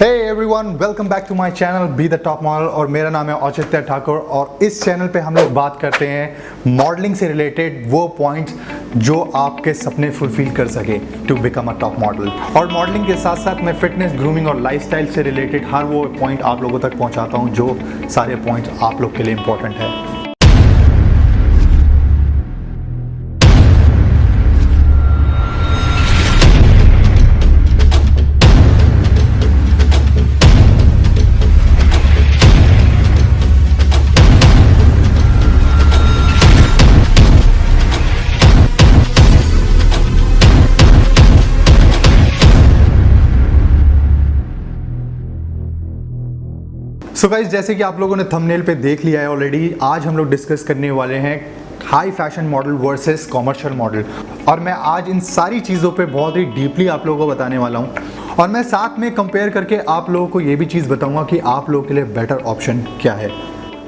Hey everyone, welcome back to my channel Be the Top Model और मेरा नाम है औचित्य ठाकुर और इस चैनल पे हम लोग बात करते हैं मॉडलिंग से रिलेटेड वो पॉइंट्स जो आपके सपने फुलफिल कर सके to become a top model. और मॉडलिंग के साथ साथ मैं फिटनेस, ग्रूमिंग और लाइफस्टाइल से रिलेटेड हर वो पॉइंट आप लोगों तक पहुंचाता हूं जो सारे पॉइंट्स आप लोग के लिए इंपॉर्टेंट है। सो गाइस, जैसे कि आप लोगों ने थंबनेल पे देख लिया है ऑलरेडी, आज हम लोग डिस्कस करने वाले हैं high fashion model versus commercial model. और मैं आज इन सारी चीज़ों पे बहुत ही डीपली आप लोगों को बताने वाला हूँ और मैं साथ में कंपेयर करके आप लोगों को ये भी चीज़ बताऊँगा कि आप लोगों के लिए बेटर ऑप्शन क्या है।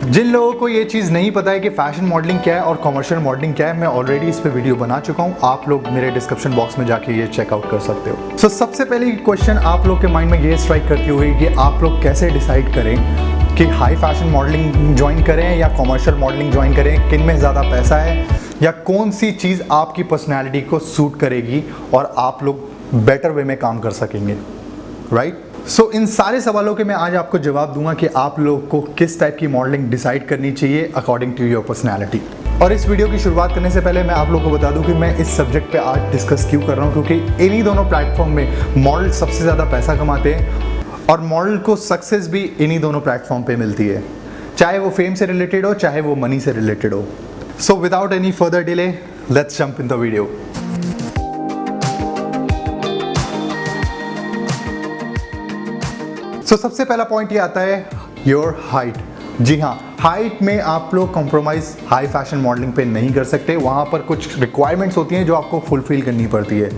जिन लोगों को ये चीज़ नहीं पता है कि फैशन मॉडलिंग क्या है और कॉमर्शियल मॉडलिंग क्या है, मैं ऑलरेडी इस पे वीडियो बना चुका हूँ, आप लोग मेरे डिस्क्रिप्शन बॉक्स में जाके ये चेकआउट कर सकते हो। सो सबसे पहले क्वेश्चन आप लोग के माइंड में ये स्ट्राइक करती होगी कि आप लोग कैसे डिसाइड करें कि हाई फैशन मॉडलिंग ज्वाइन करें या कॉमर्शियल मॉडलिंग ज्वाइन करें, किन में ज़्यादा पैसा है या कौन सी चीज़ आपकी पर्सनैलिटी को सूट करेगी और आप लोग बेटर वे में काम कर सकेंगे, राइट? सो इन सारे सवालों के मैं आज आपको जवाब दूंगा कि आप लोग को किस टाइप की मॉडलिंग डिसाइड करनी चाहिए अकॉर्डिंग टू योर पर्सनैलिटी। और इस वीडियो की शुरुआत करने से पहले मैं आप लोगों को बता दूं कि मैं इस सब्जेक्ट पे आज डिस्कस क्यों कर रहा हूं, क्योंकि इन्हीं दोनों प्लेटफॉर्म में मॉडल सबसे ज़्यादा पैसा कमाते हैं और मॉडल को सक्सेस भी इन्हीं दोनों प्लेटफॉर्म पे मिलती है, चाहे वो फेम से रिलेटेड हो चाहे वो मनी से रिलेटेड हो। So without any further delay, let's jump in the video. सो सबसे पहला पॉइंट ये आता है योर हाइट। जी हाँ, हाइट में आप लोग कॉम्प्रोमाइज़ हाई फैशन मॉडलिंग पे नहीं कर सकते। वहाँ पर कुछ रिक्वायरमेंट्स होती हैं जो आपको फुलफिल करनी पड़ती है।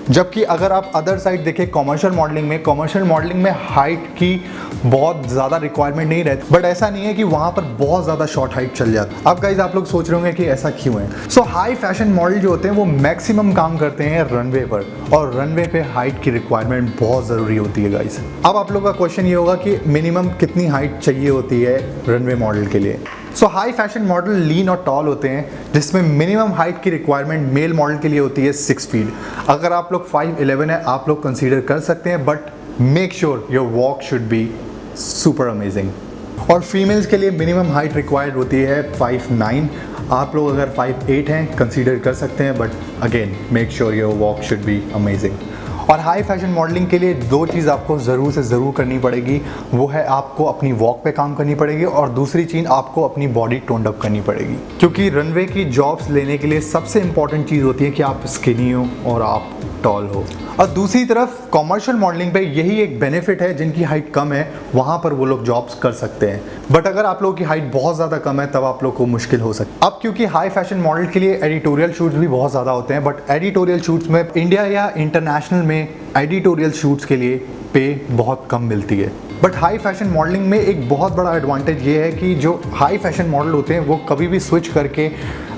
जबकि अगर आप अदर साइड देखें कॉमर्शियल मॉडलिंग में हाइट की बहुत ज़्यादा रिक्वायरमेंट नहीं रहती, बट ऐसा नहीं है कि वहाँ पर बहुत ज़्यादा शॉर्ट हाइट चल जाती। अब गाइज आप लोग सोच रहे होंगे कि ऐसा क्यों है। सो हाई फैशन मॉडल जो होते हैं वो मैक्सिमम काम करते हैं रनवे पर, और रनवे पे हाइट की रिक्वायरमेंट बहुत ज़रूरी होती है गाइज। अब आप लोग का क्वेश्चन ये होगा कि मिनिमम कितनी हाइट चाहिए होती है रनवे मॉडल के लिए। सो हाई फैशन मॉडल लीन और टॉल होते हैं, जिसमें मिनिमम हाइट की रिक्वायरमेंट मेल मॉडल के लिए होती है 6 फीट। अगर आप लोग 5'11" है आप लोग कंसीडर कर सकते हैं, but make sure your walk should be super amazing. और फीमेल्स के लिए मिनिमम हाइट रिक्वायर्ड होती है 5'9". आप लोग अगर 5'8" हैं कंसीडर कर सकते हैं, but again make sure your walk should be amazing. और हाई फैशन मॉडलिंग के लिए दो चीज़ आपको ज़रूर से ज़रूर करनी पड़ेगी, वो है आपको अपनी वॉक पे काम करनी पड़ेगी और दूसरी चीज़ आपको अपनी बॉडी टोन्ड अप करनी पड़ेगी। क्योंकि रनवे की जॉब्स लेने के लिए सबसे इंपॉर्टेंट चीज़ होती है कि आप स्किनी हो और आप टॉल हो। और दूसरी तरफ कॉमर्शियल मॉडलिंग पे यही एक बेनिफिट है, जिनकी हाइट कम है वहाँ पर वो लोग जॉब्स कर सकते हैं, बट अगर आप लोगों की हाइट बहुत ज़्यादा कम है तब आप लोग को मुश्किल हो सकती है। अब क्योंकि हाई फैशन मॉडल के लिए एडिटोरियल शूट्स भी बहुत ज़्यादा होते हैं, बट एडिटोरियल शूट्स में इंडिया या इंटरनेशनल में एडिटोरियल शूट्स के लिए पे बहुत कम मिलती है। बट हाई फैशन मॉडलिंग में एक बहुत बड़ा एडवांटेज ये है कि जो हाई फैशन मॉडल होते हैं वो कभी भी स्विच करके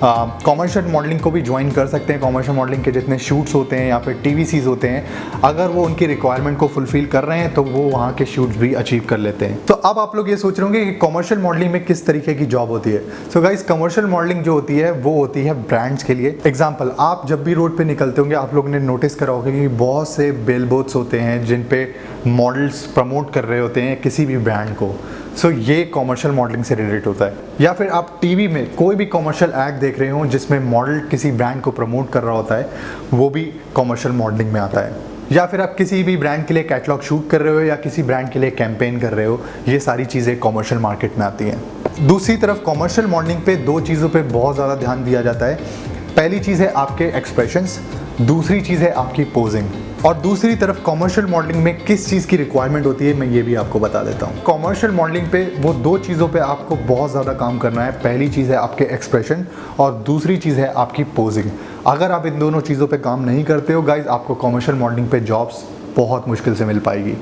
कॉमर्शियल मॉडलिंग को भी ज्वाइन कर सकते हैं। कॉमर्शियल मॉडलिंग के जितने शूट्स होते हैं या फिर टीवीसीज होते हैं, अगर वो उनकी रिक्वायरमेंट को फुलफिल कर रहे हैं तो वो वहाँ के शूट्स भी अचीव कर लेते हैं। तो अब आप लोग ये सोच रहे होंगे कि कॉमर्शियल मॉडलिंग में किस तरीके की जॉब होती है। सो गाइस, कॉमर्शियल मॉडलिंग जो होती है वो होती है ब्रांड्स के लिए। एग्जाम्पल, आप जब भी रोड पर निकलते होंगे आप लोगों ने नोटिस करा होगा कि बहुत से बिलबोर्ड्स होते हैं जिन पे मॉडल्स प्रमोट कर रहे होते हैं किसी भी ब्रांड को। सो ये कॉमर्शियल मॉडलिंग से रिलेट होता है। या फिर आप टीवी में कोई भी कॉमर्शियल ऐड देख रहे हो जिसमें मॉडल किसी ब्रांड को प्रमोट कर रहा होता है, वो भी कॉमर्शियल मॉडलिंग में आता है। या फिर आप किसी भी ब्रांड के लिए कैटलॉग शूट कर रहे हो या किसी ब्रांड के लिए कैंपेन कर रहे हो, ये सारी चीज़ें कॉमर्शियल मार्केट में आती हैं। दूसरी तरफ कॉमर्शियल मॉडलिंग पे दो चीज़ों पे बहुत ज़्यादा ध्यान दिया जाता है। पहली चीज़ है आपके एक्सप्रेशंस, दूसरी चीज़ है आपकी पोजिंग। और दूसरी तरफ कॉमर्शियल मॉडलिंग में किस चीज़ की रिक्वायरमेंट होती है मैं ये भी आपको बता देता हूँ। कॉमर्शियल मॉडलिंग पे वो दो चीज़ों पे आपको बहुत ज़्यादा काम करना है। पहली चीज़ है आपके एक्सप्रेशन और दूसरी चीज़ है आपकी पोजिंग। अगर आप इन दोनों चीज़ों पे काम नहीं करते हो गाइज, आपको कॉमर्शियल मॉडलिंग पे जॉब्स बहुत मुश्किल से मिल पाएगी,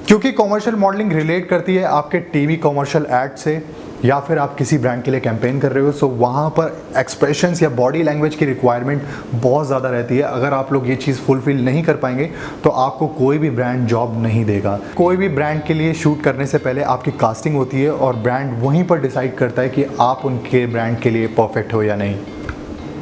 क्योंकि कॉमर्शियल मॉडलिंग रिलेट करती है आपके टीवी कॉमर्शियल एड से, या फिर आप किसी ब्रांड के लिए कैंपेन कर रहे हो, सो वहाँ पर एक्सप्रेशंस या बॉडी लैंग्वेज की रिक्वायरमेंट बहुत ज़्यादा रहती है। अगर आप लोग ये चीज़ फुलफिल नहीं कर पाएंगे तो आपको कोई भी ब्रांड जॉब नहीं देगा। कोई भी ब्रांड के लिए शूट करने से पहले आपकी कास्टिंग होती है और ब्रांड वहीं पर डिसाइड करता है कि आप उनके ब्रांड के लिए परफेक्ट हो या नहीं।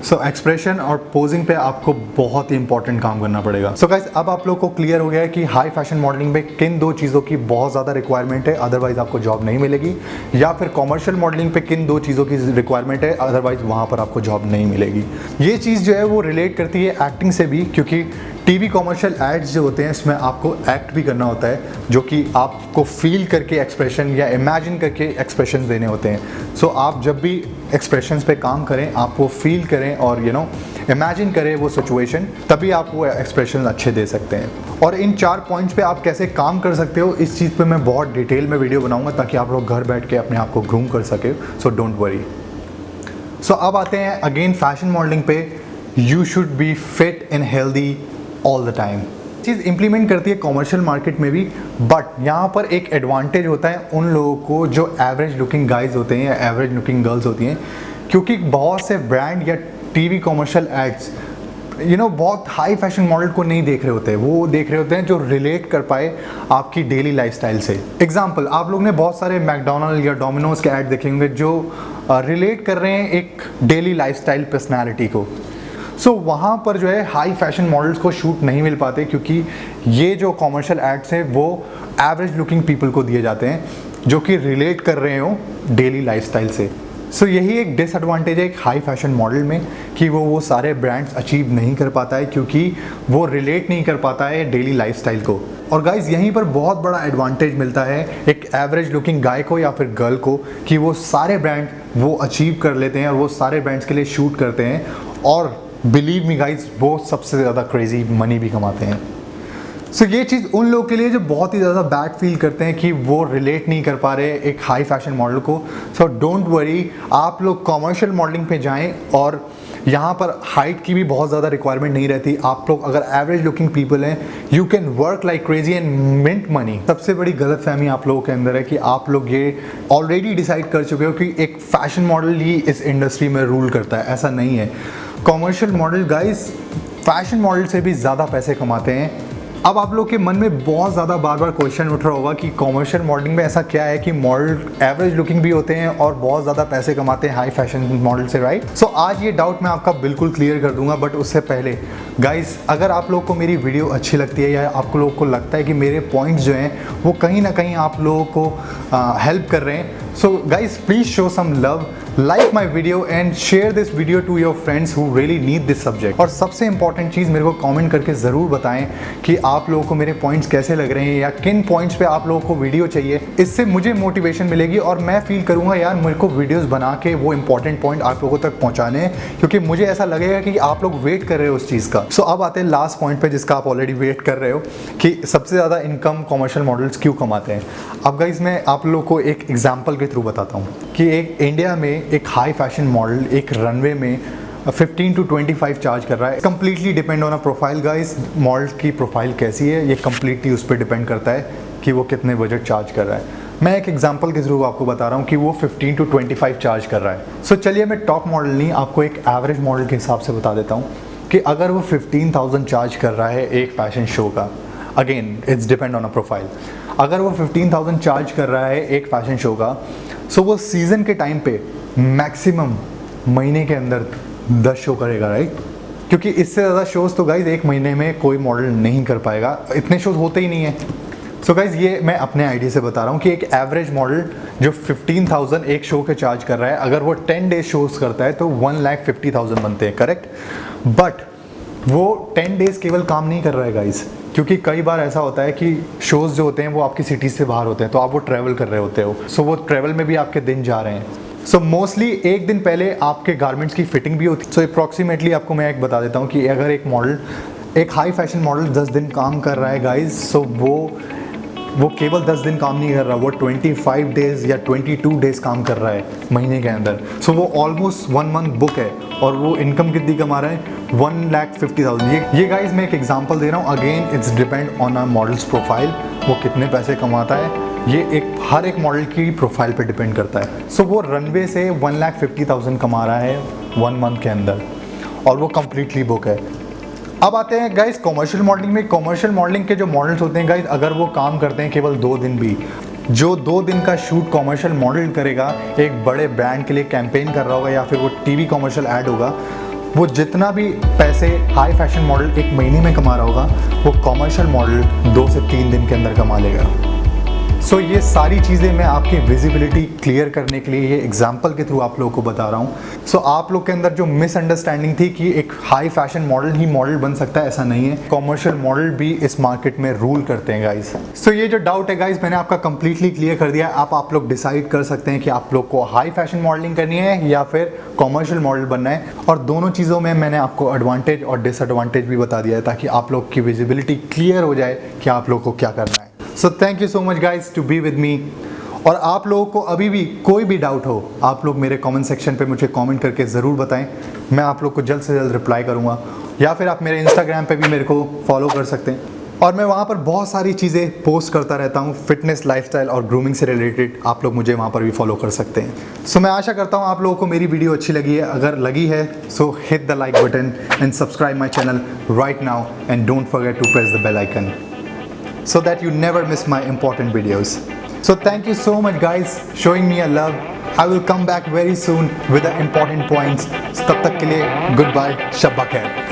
सो एक्सप्रेशन और पोजिंग पे आपको बहुत ही इंपॉर्टेंट काम करना पड़ेगा। सो गाइस, अब आप लोग को क्लियर हो गया है कि हाई फैशन मॉडलिंग में किन 2 चीज़ों की बहुत ज़्यादा रिक्वायरमेंट है, अदरवाइज आपको जॉब नहीं मिलेगी, या फिर कॉमर्शियल मॉडलिंग पे किन 2 चीज़ों की रिक्वायरमेंट है, अदरवाइज वहाँ पर आपको जॉब नहीं मिलेगी। ये चीज़ जो है वो रिलेट करती है एक्टिंग से भी, क्योंकि टीवी कॉमर्शियल एड्स जो होते हैं इसमें आपको एक्ट भी करना होता है, जो कि आपको फील करके एक्सप्रेशन या इमेजिन करके एक्सप्रेशन देने होते हैं। सो आप जब भी एक्सप्रेशंस पे काम करें, आप वो फील करें और इमेजिन करें वो सिचुएशन, तभी आप वो एक्सप्रेशन अच्छे दे सकते हैं। और इन 4 पॉइंट्स पे आप कैसे काम कर सकते हो, इस चीज़ पे मैं बहुत डिटेल में वीडियो बनाऊंगा ताकि आप लोग घर बैठ के अपने आप को ग्रूम कर सके। So don't worry. सो अब आते हैं अगेन फैशन मॉडलिंग पे। You should be fit and healthy all the time. Cheese implement करती है कॉमर्शियल मार्केट में भी, बट यहाँ पर एक एडवांटेज होता है उन लोगों को जो एवरेज लुकिंग गाइज होते हैं या एवरेज लुकिंग गर्ल्स होती हैं, क्योंकि बहुत से ब्रांड या टीवी कॉमर्शियल एड्स बहुत हाई फैशन मॉडल को नहीं देख रहे होते हैं, वो देख रहे होते हैं जो रिलेट कर पाए आपकी डेली लाइफस्टाइल से। एग्जाम्पल, आप लोग ने बहुत सारे मैकडोनल्ड या डोमिनोज के ऐड देखे होंगे जो रिलेट कर रहे हैं एक डेली लाइफस्टाइल पर्सनैलिटी को। सो वहाँ पर जो है हाई फैशन मॉडल्स को शूट नहीं मिल पाते, क्योंकि ये जो कॉमर्शियल एड्स हैं वो एवरेज लुकिंग पीपल को दिए जाते हैं जो कि रिलेट कर रहे हो डेली लाइफस्टाइल से। सो यही एक डिसएडवांटेज है एक हाई फैशन मॉडल में, कि वो सारे ब्रांड्स अचीव नहीं कर पाता है क्योंकि वो रिलेट नहीं कर पाता है डेली लाइफस्टाइल को। और गाइज यहीं पर बहुत बड़ा एडवांटेज मिलता है एक एवरेज लुकिंग गाय को या फिर गर्ल को, कि वो सारे ब्रांड वो अचीव कर लेते हैं और वो सारे ब्रांड्स के लिए शूट करते हैं, और बिलीव मी गाइज वो सबसे ज़्यादा क्रेजी मनी भी कमाते हैं। सो ये चीज़ उन लोगों के लिए जो बहुत ही ज़्यादा बैड फील करते हैं कि वो रिलेट नहीं कर पा रहे एक हाई फैशन मॉडल को। सो डोंट वरी, आप लोग कॉमर्शियल मॉडलिंग पे जाएं और यहाँ पर हाइट की भी बहुत ज़्यादा रिक्वायरमेंट नहीं रहती। आप लोग अगर एवरेज लुकिंग पीपल हैं, you can work like crazy and mint money. सबसे बड़ी गलतफहमी आप लोगों के अंदर है कि आप लोग ये ऑलरेडी डिसाइड कर चुके हो कि एक फैशन मॉडल ही इस इंडस्ट्री में रूल करता है। ऐसा नहीं है। Commercial model guys fashion model से भी ज़्यादा पैसे कमाते हैं। अब आप लोग के मन में बहुत ज़्यादा बार बार क्वेश्चन उठ रहा होगा कि कॉमर्शियल मॉडलिंग में ऐसा क्या है कि मॉडल एवरेज लुकिंग भी होते हैं और बहुत ज़्यादा पैसे कमाते हैं हाई फैशन मॉडल से, राइट? सो आज ये डाउट मैं आपका बिल्कुल क्लियर कर दूंगा, बट उससे पहले गाइस, अगर आप लोग को मेरी वीडियो अच्छी लगती है या आप लोग को लगता है कि मेरे पॉइंट्स जो हैं वो कहीं ना कहीं आप लोगों को हेल्प कर रहे हैं, so guys please show some love, like my video and share this video to your friends who really need this subject। और सबसे इंपॉर्टेंट चीज़, मेरे को कमेंट करके ज़रूर बताएं कि आप लोगों को मेरे पॉइंट्स कैसे लग रहे हैं या किन पॉइंट्स पे आप लोगों को वीडियो चाहिए। इससे मुझे मोटिवेशन मिलेगी और मैं फील करूँगा यार मेरे को वीडियोज़ बना के वो इंपॉर्टेंट पॉइंट आप लोगों तक पहुँचाने हैं, क्योंकि मुझे ऐसा लगेगा कि आप लोग वेट कर रहे हो उस चीज़ का। सो अब आते हैं लास्ट पॉइंट पर जिसका आप ऑलरेडी वेट कर रहे हो, कि सबसे ज़्यादा इनकम कॉमर्शियल मॉडल्स क्यों कमाते हैं। अब गाइस मैं आप लोग को एक एग्जाम्पल के थ्रू बताता हूँ कि एक इंडिया में एक हाई फैशन मॉडल एक रनवे में 15 to 25 चार्ज कर रहा है। Completely depend on a profile guys, model की प्रोफाइल कैसी है ये कम्प्लीटली उस पर डिपेंड करता है कि वो कितने बजट चार्ज कर रहा है। मैं एक एग्जांपल के थ्रू आपको बता रहा हूँ कि वो 15 to 25 चार्ज कर रहा है। सो चलिए मैं टॉप मॉडल नहीं, आपको एक एवरेज मॉडल के हिसाब से बता देता हूँ कि अगर वो 15,000 चार्ज कर रहा है एक फैशन शो का, again it's depend on a profile, अगर वो 15,000 चार्ज कर रहा है एक फैशन शो का, सो वो सीज़न के टाइम पे मैक्सिमम महीने के अंदर 10 शो करेगा, राइट? क्योंकि इससे ज़्यादा शोज़ तो गाइज एक महीने में कोई मॉडल नहीं कर पाएगा, इतने शोज़ होते ही नहीं हैं। सो गाइज ये मैं अपने आइडिया से बता रहा हूँ कि एक एवरेज मॉडल जो 15,000 एक शो के चार्ज कर रहा है, अगर वो 10 डेज शोज़ करता है तो 1,50,000 बनते हैं, करेक्ट? बट वो 10 डेज़ केवल काम नहीं कर रहा है गाइज, क्योंकि कई बार ऐसा होता है कि शोज़ जो होते हैं वो आपकी सिटी से बाहर होते हैं, तो आप वो ट्रैवल कर रहे होते हो, सो वो ट्रैवल में भी आपके दिन जा रहे हैं। सो मोस्टली एक दिन पहले आपके गारमेंट्स की फिटिंग भी होती है। सो अप्रॉक्सीमेटली आपको मैं एक बता देता हूँ कि अगर एक मॉडल, एक हाई फैशन मॉडल 10 दिन काम कर रहा है गाइज, सो वो केवल 10 दिन काम नहीं कर रहा, वो 25 डेज़ या 22 डेज़ काम कर रहा है महीने के अंदर। सो वो ऑलमोस्ट 1 मंथ बुक है और वो इनकम कितनी कमा रहा है? 1,50,000। ये गाइज मैं एक एग्जांपल दे रहा हूँ, again it's depend on a models profile, वो कितने पैसे कमाता है ये एक हर एक मॉडल की प्रोफाइल पे डिपेंड करता है। सो वो रनवे से 1,50,000 कमा रहा है 1 मंथ के अंदर, और वो कम्प्लीटली बुक है। अब आते हैं गाइस कॉमर्शियल मॉडलिंग में। कॉमर्शियल मॉडलिंग के जो मॉडल्स होते हैं गाइस, अगर वो काम करते हैं केवल 2 दिन भी, जो 2 दिन का शूट कॉमर्शियल मॉडल करेगा, एक बड़े ब्रांड के लिए कैंपेन कर रहा होगा या फिर वो टीवी कॉमर्शियल ऐड होगा, वो जितना भी पैसे हाई फैशन मॉडल एक महीने में कमा रहा होगा, वो कॉमर्शियल मॉडल 2 से 3 दिन के अंदर कमा लेगा। सो ये सारी चीज़ें मैं आपकी विजिबिलिटी क्लियर करने के लिए ये एग्जांपल के थ्रू आप लोगों को बता रहा हूँ। सो आप लोग के अंदर जो मिसअंडरस्टैंडिंग थी कि एक हाई फैशन मॉडल ही मॉडल बन सकता है, ऐसा नहीं है। कॉमर्शियल मॉडल भी इस मार्केट में रूल करते हैं गाइस। सो ये जो डाउट है गाइस, मैंने आपका कंप्लीटली क्लियर कर दिया। आप लोग डिसाइड कर सकते हैं कि आप लोग को हाई फैशन मॉडलिंग करनी है या फिर कॉमर्शियल मॉडल बनना है, और दोनों चीज़ों में मैंने आपको एडवांटेज और डिसएडवांटेज भी बता दिया है, ताकि आप लोग की विजिबिलिटी क्लियर हो जाए कि आप लोग को क्या करना है। So thank you so much guys to be with me. और आप लोगों को अभी भी कोई भी डाउट हो, आप लोग मेरे कमेंट सेक्शन पे मुझे कमेंट करके ज़रूर बताएं। मैं आप लोग को जल्द से जल्द रिप्लाई करूंगा, या फिर आप मेरे इंस्टाग्राम पे भी मेरे को फॉलो कर सकते हैं, और मैं वहाँ पर बहुत सारी चीज़ें पोस्ट करता रहता हूँ फिटनेस, लाइफस्टाइल और ग्रूमिंग से रिलेटेड। आप लोग मुझे वहाँ पर भी फॉलो कर सकते हैं। सो मैं आशा करता हूँ आप लोगों को मेरी वीडियो अच्छी लगी है। अगर लगी है so hit the like button and subscribe my channel right now, and don't forget to press the bell icon so that you never miss my important videos. So thank you so much guys showing me a love. I will come back very soon with the important points. तब तक के लिए goodbye, शब्बा खैर।